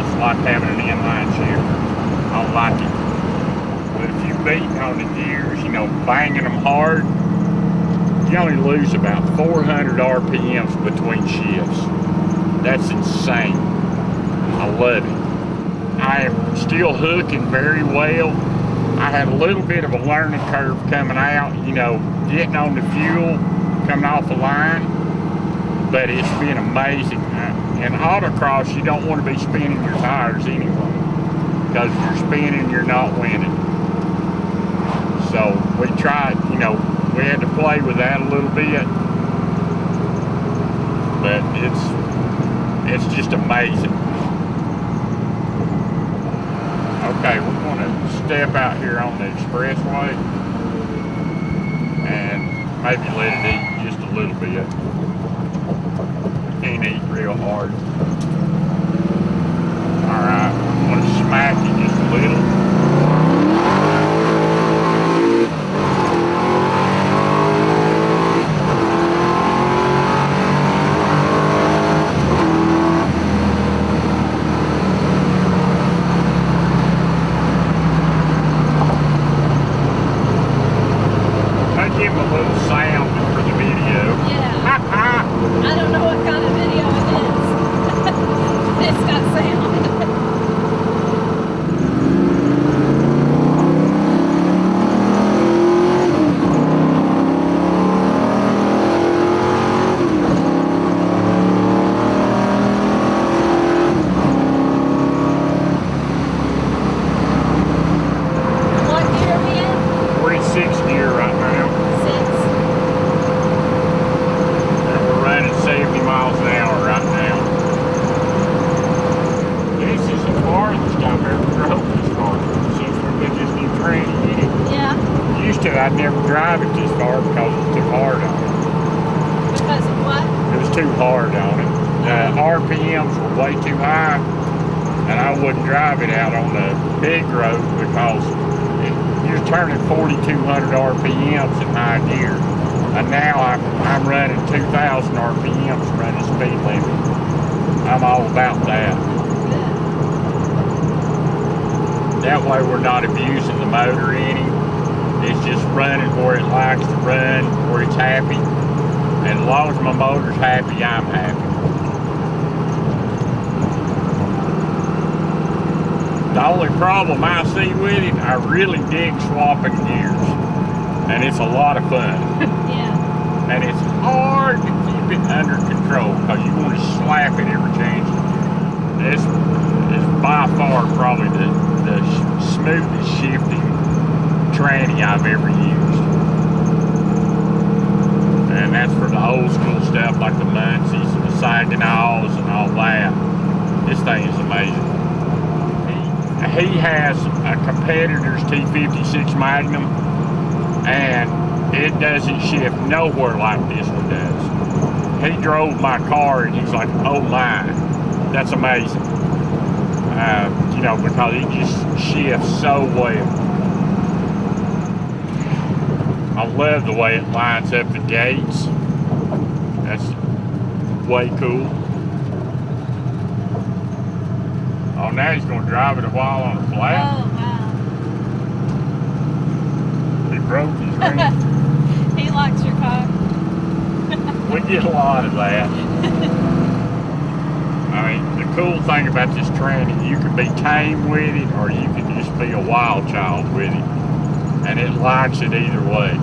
It's like having an inline shifter. I like it. But if you're beating on the gears, you know, banging them hard, you only lose about 400 RPMs between shifts. That's insane. I love it. I am still hooking very well. I had a little bit of a learning curve coming out, you know, getting on the fuel, coming off the line, but it's been amazing. In autocross, you don't want to be spinning your tires anyway, because if you're spinning, you're not winning. So we tried, you know, we had to play with that a little bit, but it's just amazing. Okay, we're going to step out here on the expressway and maybe let it eat just a little bit. Can't eat real hard. Alright, I'm going to smack it just a little. Give a little sound for the video. Yeah. I don't know what kind of video it is. It's got sound. What gear are we in? 46 gear right now. 70 miles an hour right now. This is the farthest I've ever drove this car since we've been this new tranny in it. Yeah. Used to, I'd never drive it this far because it was too hard on it. Because of what? It was too hard on it. The RPMs were way too high, and I wouldn't drive it out on the big road because you're turning 4,200 RPMs in high gear. And now I'm running 2,000 RPMs running speed limit. I'm all about that. That way we're not abusing the motor any. It's just running where it likes to run, where it's happy. And as long as my motor's happy, I'm happy. The only problem I see with it, I really dig swapping gears. And it's a lot of fun. Yeah. And it's hard to keep it under control because you want to slap it every chance. This is by far probably the smoothest shifting tranny I've ever used. And that's for the old school stuff like the Muncies and the Saginaws and all that. This thing is amazing. He has a competitor's T56 Magnum, and it doesn't shift nowhere like this one does. He drove my car and he's like, oh my, that's amazing. You know, because it just shifts so well. I love the way it lines up the gates. That's way cool. Oh, now he's going to drive it a while on a flat. Oh, wow. He broke his ring. He likes your car. We get a lot of that. I mean, the cool thing about this tranny, you can be tame with it or you can just be a wild child with it. And it likes it either way.